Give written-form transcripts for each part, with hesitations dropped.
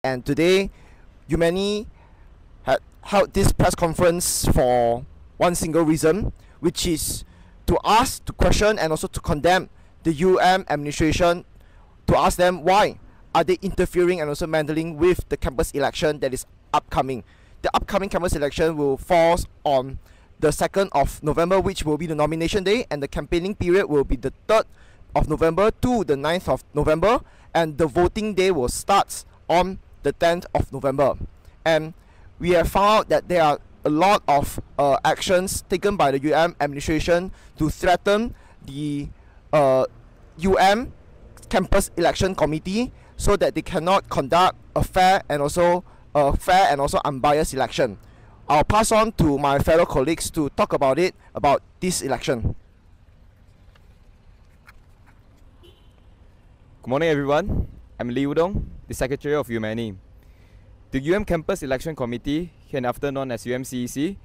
and today Umany had held this press conference for one single reason, which is to ask, to question, and also to condemn the administration, to ask them why are they interfering and also meddling with the campus election that is upcoming. The upcoming campus election will fall on the 2nd of November, which will be the nomination day, and the campaigning period will be the 3rd of November to the 9th of November, and the voting day will start on the 10th of November. And we have found out that there are a lot of actions taken by the administration to threaten the campus election committee so that they cannot conduct a fair and also unbiased election. I'll pass on to my fellow colleagues to talk about this election. Good morning, everyone. I'm Lee Udong, the Secretary of Umany. The Campus Election Committee, hereafter known as UMCEC,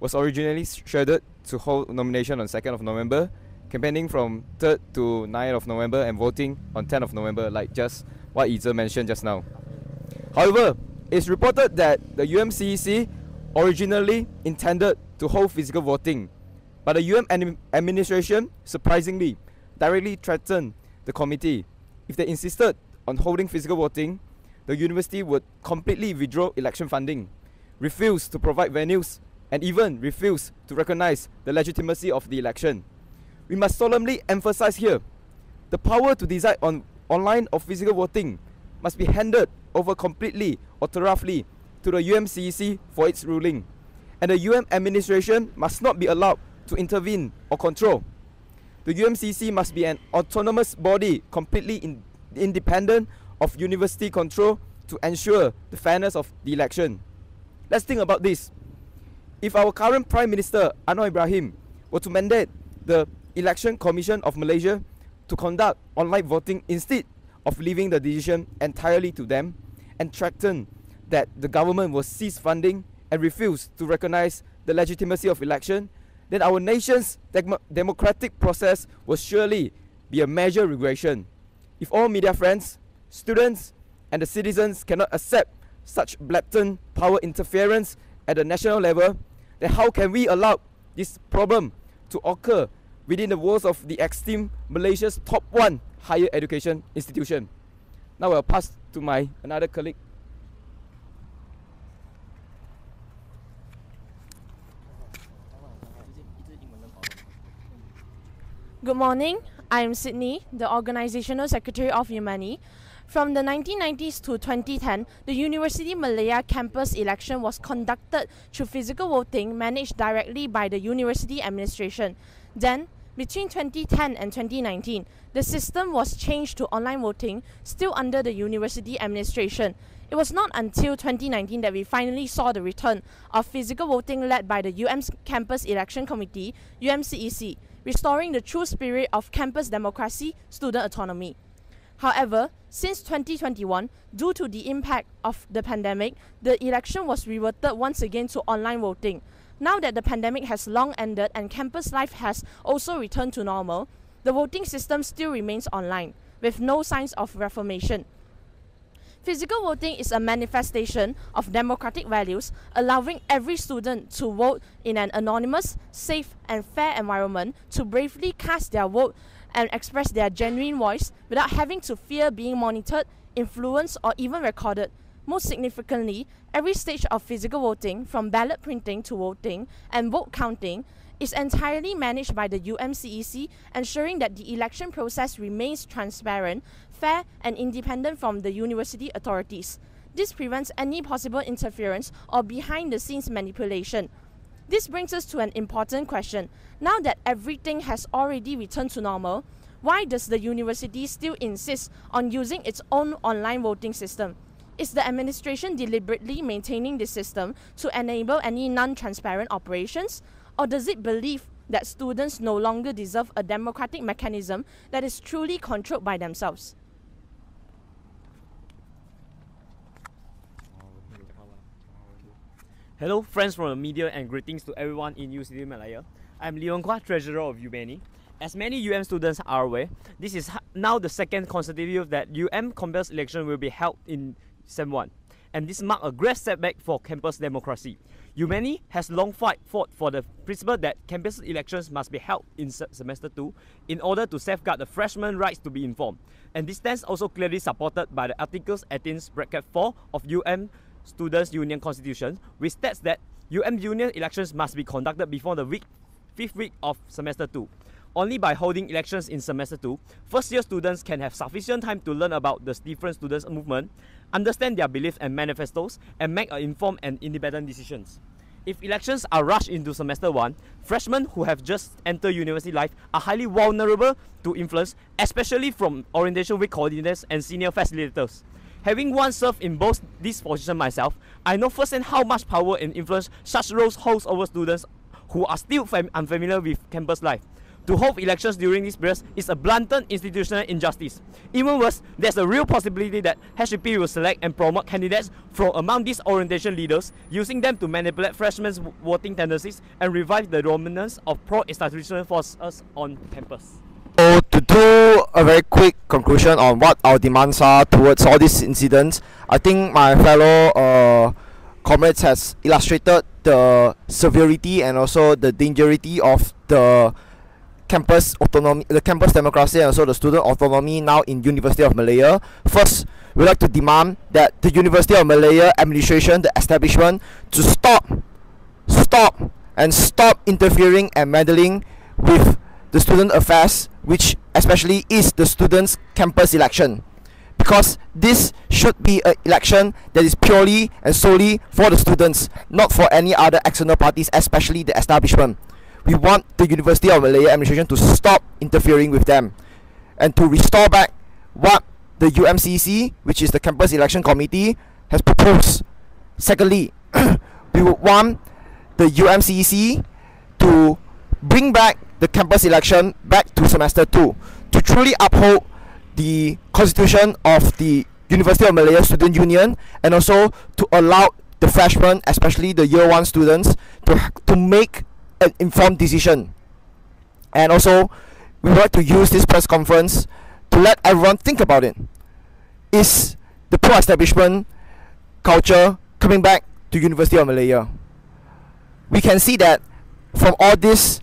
was originally scheduled to hold nomination on 2nd of November, campaigning from 3rd to 9th of November, and voting on 10th of November, like just what Yi Ze mentioned just now. However, it's reported that the UMCEC originally intended to hold physical voting, but the administration, surprisingly, directly threatened the committee. If they insisted on holding physical voting, the university would completely withdraw election funding, refuse to provide venues, and even refuse to recognize the legitimacy of the election. We must solemnly emphasize here, the power to decide on online or physical voting must be handed over completely or thoroughly to the UMCEC for its ruling, and the administration must not be allowed to intervene or control. The UMCEC must be an autonomous body, completely independent of university control, to ensure the fairness of the election. Let's think about this. If our current Prime Minister Anwar Ibrahim were to mandate the Election Commission of Malaysia to conduct online voting instead of leaving the decision entirely to them, and threaten that the government will cease funding and refuse to recognize the legitimacy of election, then our nation's democratic process will surely be a major regression. If all media friends, students, and the citizens cannot accept such blatant power interference at the national level, then how can we allow this problem to occur within the walls of the esteemed Malaysia's top one higher education institution? Now I'll pass to my another colleague. Good morning, I'm Sydney, the Organizational Secretary of Umany. From the 1990s to 2010, the University Malaya campus election was conducted through physical voting managed directly by the university administration. Then, between 2010 and 2019, the system was changed to online voting, still under the university administration. It was not until 2019 that we finally saw the return of physical voting led by the Campus Election Committee, UMCEC, restoring the true spirit of campus democracy, student autonomy. However, since 2021, due to the impact of the pandemic, the election was reverted once again to online voting. Now that the pandemic has long ended and campus life has also returned to normal, the voting system still remains online, with no signs of reformation. Physical voting is a manifestation of democratic values, allowing every student to vote in an anonymous, safe, and fair environment to bravely cast their vote and express their genuine voice without having to fear being monitored, influenced, or even recorded. Most significantly, every stage of physical voting, from ballot printing to voting and vote counting, is entirely managed by the UMCEC, ensuring that the election process remains transparent, fair, and independent from the university authorities. This prevents any possible interference or behind-the-scenes manipulation. This brings us to an important question. Now that everything has already returned to normal, why does the university still insist on using its own online voting system? Is the administration deliberately maintaining this system to enable any non-transparent operations? Or does it believe that students no longer deserve a democratic mechanism that is truly controlled by themselves? Hello friends from the media, and greetings to everyone in Universiti Malaya. I'm Leon Kwa, Treasurer of Umany. As many UM students are aware, this is now the second consecutive year that UM campus election will be held in Sem 1. and this marked a great setback for campus democracy. Umany has long fought for the principle that campus elections must be held in semester 2 in order to safeguard the freshman rights to be informed. And this stance also clearly supported by the Articles 18(4) of Students' Union Constitution, which states that union elections must be conducted before the 5th week of semester 2. Only by holding elections in semester 2, first-year students can have sufficient time to learn about the different students' movement, understand their beliefs and manifestos, and make informed and independent decisions. If elections are rushed into semester 1, freshmen who have just entered university life are highly vulnerable to influence, especially from orientation week coordinators and senior facilitators. Having once served in both these positions myself, I know firsthand how much power and influence such roles hold over students who are still unfamiliar with campus life. To hold elections during this period is a blatant institutional injustice. Even worse, there's a real possibility that HPP will select and promote candidates from among these orientation leaders, using them to manipulate freshmen' voting tendencies and revive the dominance of pro-institutional forces on campus. So to do a very quick conclusion on what our demands are towards all these incidents, I think my fellow comrades has illustrated the severity and also the dangerity of the campus autonomy, the campus democracy, and also the student autonomy now in University of Malaya. First, we would like to demand that the University of Malaya administration, the establishment, to stop interfering and meddling with the student affairs, which especially is the students' campus election, because this should be an election that is purely and solely for the students, not for any other external parties, especially the establishment. We want the University of Malaya administration to stop interfering with them and to restore back what the UMCC, which is the Campus Election Committee, has proposed. Secondly, we would want the UMCC to bring back the campus election back to semester 2 to truly uphold the constitution of the University of Malaya Student Union, and also to allow the freshmen, especially the year 1 students, to make an informed decision. And also, we would like to use this press conference to let everyone think about it. Is the pro-establishment culture coming back to University of Malaya? We can see that from all these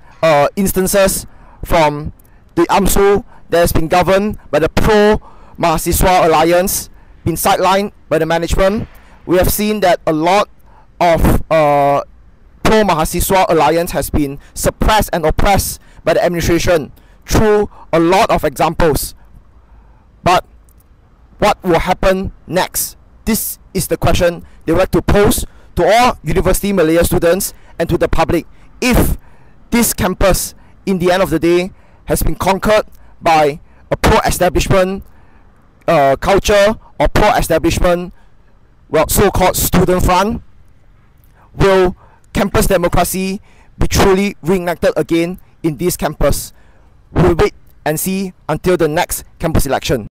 instances from the AMSU that has been governed by the pro-Mahasiswa Alliance, been sidelined by the management. We have seen that a lot of pro-Mahasiswa Alliance has been suppressed and oppressed by the administration through a lot of examples. But what will happen next? This is the question they would like to pose to all University Malaya students and to the public. If this campus, in the end of the day, has been conquered by a pro-establishment culture or pro-establishment, well, so-called student front, will campus democracy be truly reenacted again in this campus? We'll wait and see until the next campus election.